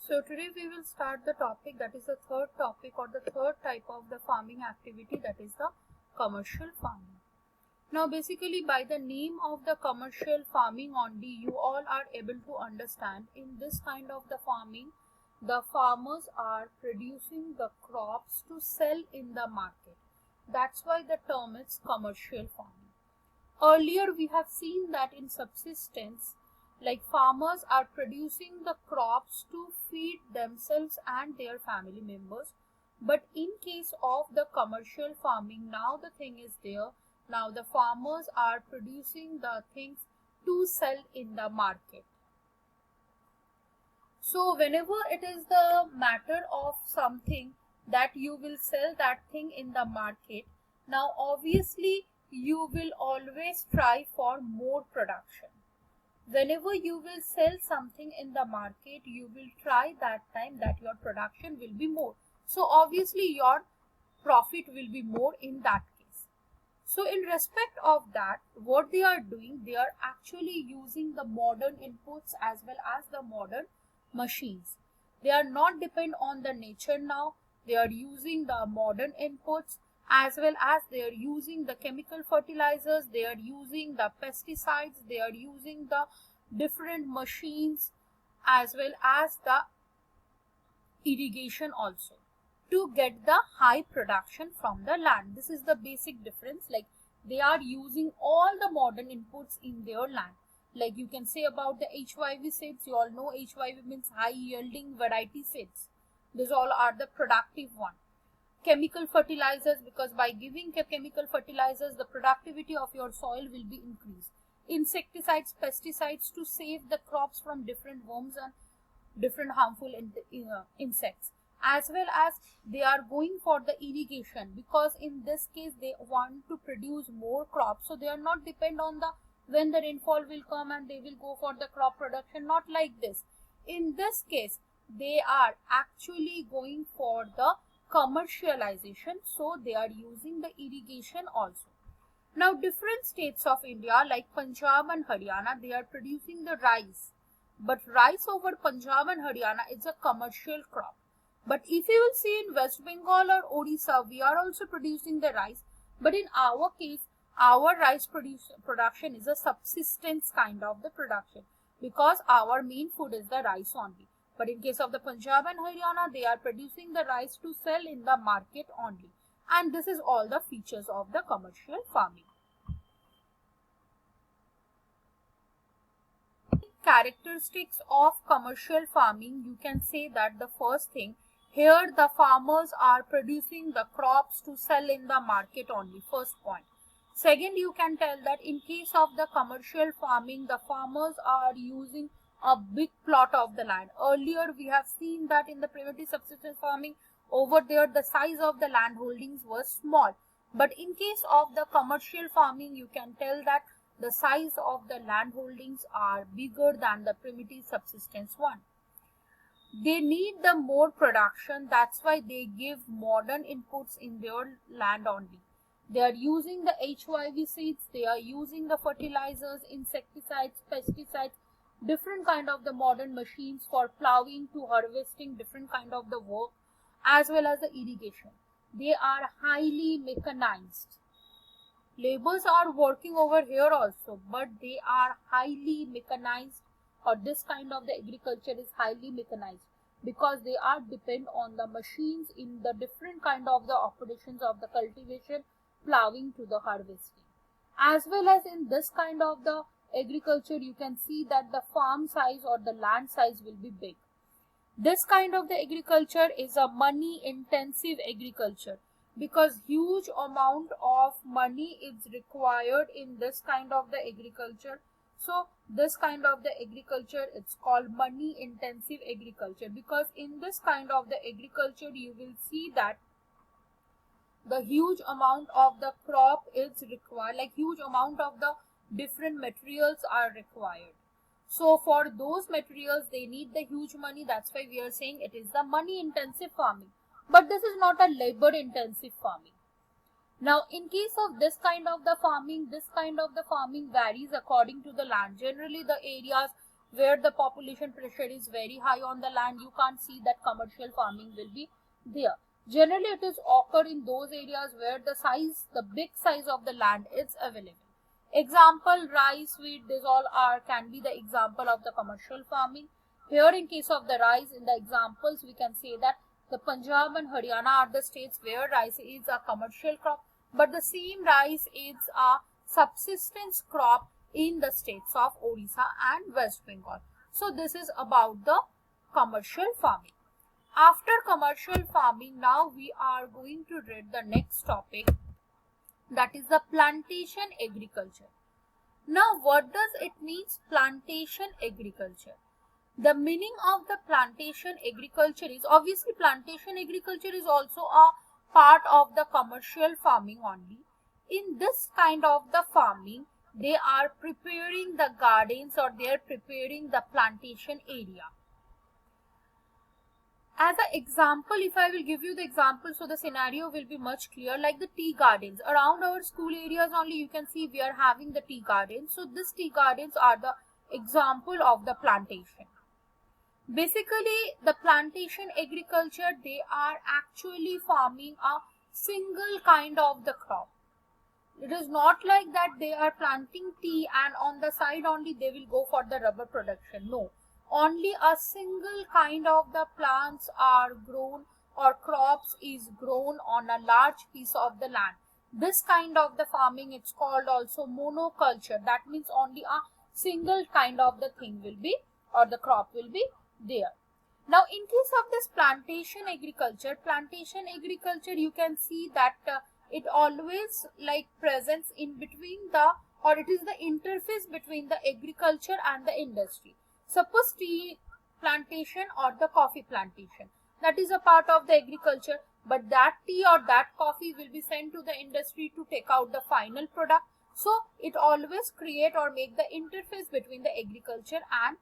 So today we will start the topic, that is the third topic or the third type of the farming activity, that is the commercial farming. Now basically by the name of the commercial farming only, you all are able to understand in this kind of the farming, the farmers are producing the crops to sell in the market. That's why the term is commercial farming. Earlier we have seen that in subsistence, like farmers are producing the crops to feed themselves and their family members. But in case of the commercial farming, now the thing is there, now the farmers are producing the things to sell in the market. So whenever it is the matter of something that you will sell that thing in the market, now obviously you will always try for more production. Whenever you will sell something in the market, you will try that time that your production will be more. So obviously your profit will be more in that case. So in respect of that, what they are doing, they are actually using the modern inputs as well as the modern machines. They are not depend on the nature now. They are using the modern inputs as well as they are using the chemical fertilizers, they are using the pesticides, they are using the different machines as well as the irrigation also to get the high production from the land. This is the basic difference, like they are using all the modern inputs in their land. Like you can say about the HYV seeds, you all know HYV means high yielding variety seeds. These all are the productive one. Chemical fertilizers, because by giving chemical fertilizers the productivity of your soil will be increased. Insecticides, pesticides to save the crops from different worms and different harmful insects, as well as they are going for the irrigation, because in this case they want to produce more crops, so they are not depend on the when the rainfall will come and they will go for the crop production, not like this. In this case they are actually going for the commercialization, so they are using the irrigation also. Now different states of India like Punjab and Haryana, they are producing the rice, but rice over Punjab and Haryana is a commercial crop. But if you will see in West Bengal or Odisha, we are also producing the rice, but in our case our rice production is a subsistence kind of the production, because our main food is the rice only. But in case of the Punjab and Haryana, they are producing the rice to sell in the market only. And this is all the features of the commercial farming. Characteristics of commercial farming, you can say that the first thing, here the farmers are producing the crops to sell in the market only, first point. Second, you can tell that in case of the commercial farming, the farmers are using a big plot of the land. Earlier we have seen that in the primitive subsistence farming, over there the size of the land holdings was small, but in case of the commercial farming, you can tell that the size of the land holdings are bigger than the primitive subsistence one. They need the more production, that's why they give modern inputs in their land only. They are using the HYV seeds, they are using the fertilizers, insecticides, pesticides, different kind of the modern machines for plowing to harvesting, different kind of the work, as well as the irrigation. They are highly mechanized. Laborers are working over here also, but they are highly mechanized, or this kind of the agriculture is highly mechanized, because they are depend on the machines in the different kind of the operations of the cultivation, plowing to the harvesting. As well as in this kind of the agriculture, you can see that the farm size or the land size will be big. This kind of the agriculture is a money intensive agriculture, because huge amount of money is required in this kind of the agriculture. So this kind of the agriculture, it's called money intensive agriculture, because in this kind of the agriculture you will see that the huge amount of the crop is required, like huge amount of the different materials are required. So for those materials they need the huge money, that's why we are saying it is the money intensive farming. But this is not a labor intensive farming. Now in case of this kind of the farming, varies according to the land. Generally the areas where the population pressure is very high on the land, you can't see that commercial farming will be there. Generally, it is occur in those areas where the big size of the land is available. Example, rice, wheat, these all can be the example of the commercial farming. Here, in case of the rice, in the examples, we can say that the Punjab and Haryana are the states where rice is a commercial crop, but the same rice is a subsistence crop in the states of Odisha and West Bengal. So this is about the commercial farming. After commercial farming, now we are going to read the next topic, that is the plantation agriculture. Now, what does it mean, plantation agriculture? The meaning of the plantation agriculture is, obviously plantation agriculture is also a part of the commercial farming only. In this kind of the farming, they are preparing the gardens, or they are preparing the plantation area. As an example, if I will give you the example, so the scenario will be much clear, like the tea gardens. Around our school areas only, you can see we are having the tea gardens. So these tea gardens are the example of the plantation. Basically, the plantation agriculture, they are actually farming a single kind of the crop. It is not like that they are planting tea and on the side only they will go for the rubber production. No, only a single kind of the plants are grown, or crops is grown on a large piece of the land. This kind of the farming, it's called also monoculture. That means only a single kind of the thing will be, or the crop will be there. Now, in case of this plantation agriculture, you can see that it always like presents in between the, or it is the interface between the agriculture and the industry. Suppose tea plantation or the coffee plantation, that is a part of the agriculture, but that tea or that coffee will be sent to the industry to take out the final product. So it always create or make the interface between the agriculture and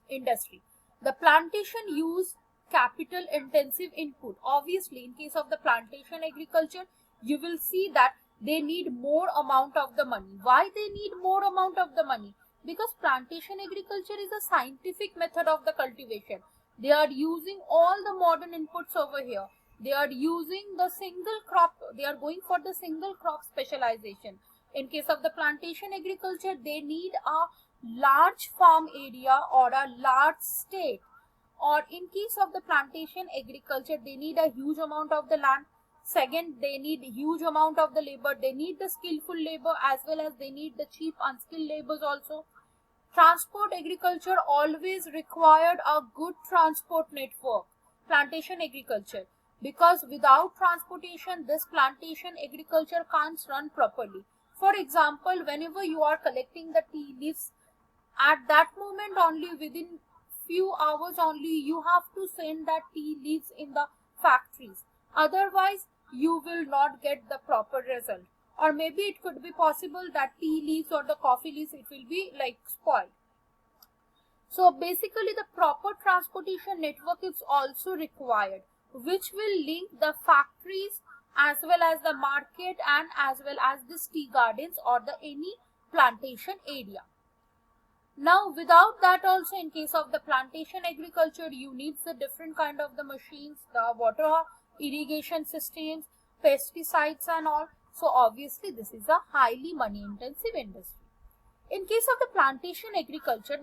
industry. The plantation use capital intensive input. Obviously, in case of the plantation agriculture, you will see that they need more amount of the money. Why they need more amount of the money? Because plantation agriculture is a scientific method of the cultivation. They are using all the modern inputs over here. They are using the single crop. They are going for the single crop specialization. In case of the plantation agriculture, they need a large farm area or a large state. Or in case of the plantation agriculture, they need a huge amount of the land. Second, they need huge amount of the labor. They need the skillful labor as well as they need the cheap unskilled labors also. Transport agriculture always required a good transport network. Plantation agriculture, because without transportation, this plantation agriculture can't run properly. For example, whenever you are collecting the tea leaves, at that moment only, within few hours only, you have to send that tea leaves in the factories. Otherwise, you will not get the proper result. Or maybe it could be possible that tea leaves or the coffee leaves, it will be like spoiled. So basically, the proper transportation network is also required, which will link the factories as well as the market and as well as the tea gardens or the any plantation area. Now, without that also, in case of the plantation agriculture, you need the different kind of the machines, the water irrigation systems, pesticides and all. So obviously, this is a highly money intensive industry. In case of the plantation agriculture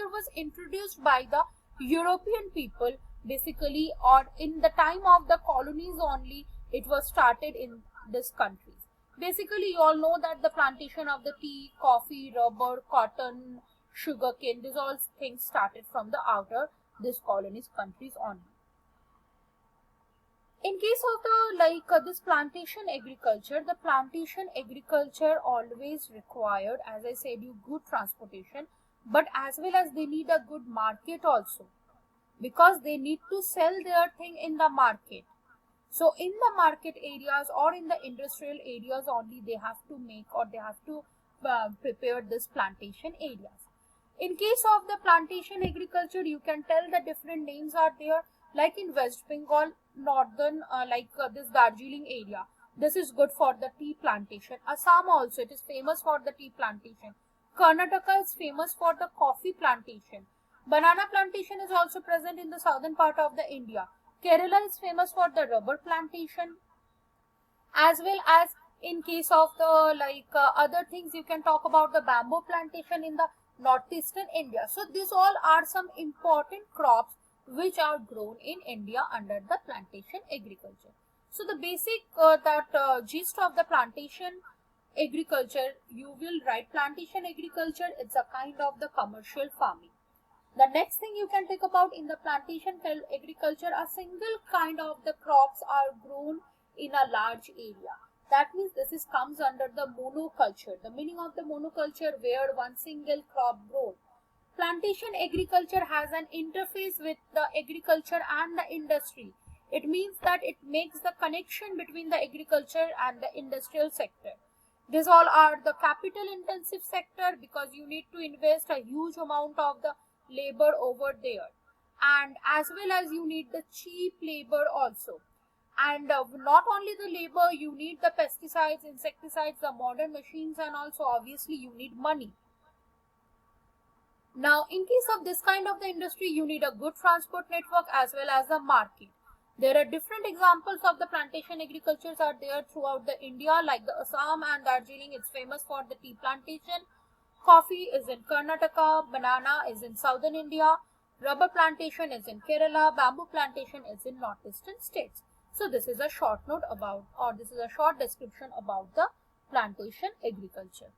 was introduced by the European people basically, or in the time of the colonies only, it was started in this countries. Basically, you all know that the plantation of the tea, coffee, rubber, cotton, sugarcane, these all things started from the outer this colonies countries only. In case of the this plantation agriculture, the plantation agriculture always required, as I said, you good transportation, but as well as they need a good market also, because they need to sell their thing in the market. So in the market areas or in the industrial areas only, they have to make or they have to prepare this plantation areas. In case of the plantation agriculture, you can tell the different names are there. Like in West Bengal, northern, this Darjeeling area, this is good for the tea plantation. Assam also, it is famous for the tea plantation. Karnataka is famous for the coffee plantation. Banana plantation is also present in the southern part of the India. Kerala is famous for the rubber plantation, as well as in case of the other things, you can talk about the bamboo plantation in the northeastern India. So these all are some important crops which are grown in India under the plantation agriculture. So the basic gist of the plantation agriculture, you will write plantation agriculture. It's a kind of the commercial farming. The next thing you can think about in the plantation agriculture, a single kind of the crops are grown in a large area. That means this comes under the monoculture. The meaning of the monoculture, where one single crop grown. Plantation agriculture has an interface with the agriculture and the industry. It means that it makes the connection between the agriculture and the industrial sector. These all are the capital intensive sector, because you need to invest a huge amount of the labor over there, and as well as you need the cheap labor also. And not only the labor, you need the pesticides, insecticides, the modern machines, and also obviously you need money. Now in case of this kind of the industry, you need a good transport network as well as a market. There are different examples of the plantation agricultures are there throughout the India, like the Assam and Darjeeling. It's famous for the tea plantation. Coffee is in Karnataka, banana is in southern India, rubber plantation is in Kerala, bamboo plantation is in northeastern states. So this is a short note about, or this is a short description about the plantation agriculture.